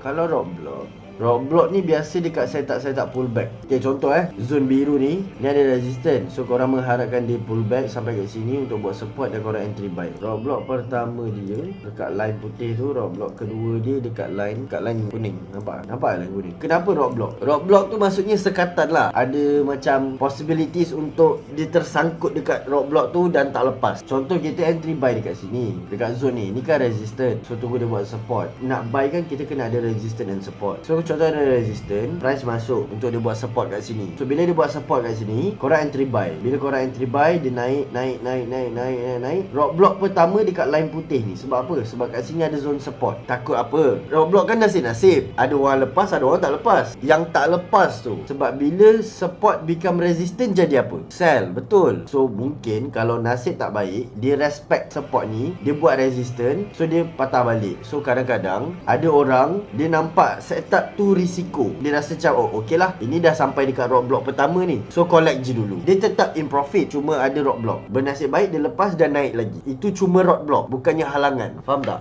Kalau roadblock ni biasa dekat setup pullback. Okay, contoh zone biru ni ada resistance. So korang mengharapkan dia pullback sampai kat sini untuk buat support dan korang entry buy. Roadblock pertama dia dekat line putih tu, roadblock kedua dia dekat line kuning. Nampak line kuning. Kenapa roadblock? Roadblock tu maksudnya sekatan lah. Ada macam possibilities untuk dia tersangkut dekat roadblock tu dan tak lepas. Contoh kita entry buy dekat sini, dekat zone ni kan resistance. So tunggu dia buat support. Nak buy kan kita kena ada resistance dan support. So contoh ada resistance, price masuk untuk dia buat support kat sini. So bila dia buat support kat sini, korang entry buy. Bila korang entry buy, dia naik. Roadblock pertama dekat line putih ni. Sebab apa? Sebab kat sini ada zone support. Takut apa? Roadblock kan nasib-nasib. Ada orang lepas, ada orang tak lepas. Yang tak lepas tu sebab bila support become resistance jadi apa? Sell. Betul. So mungkin kalau nasib tak baik, dia respect support ni, dia buat resistance, so dia patah balik. So kadang-kadang ada orang dia nampak setup tu risiko. Dia rasa macam okey lah, ini dah sampai dekat roadblock pertama ni, so collect je dulu. Dia tetap in profit, cuma ada roadblock. Bernasib baik dia lepas dan naik lagi. Itu cuma roadblock, bukannya halangan. Faham tak?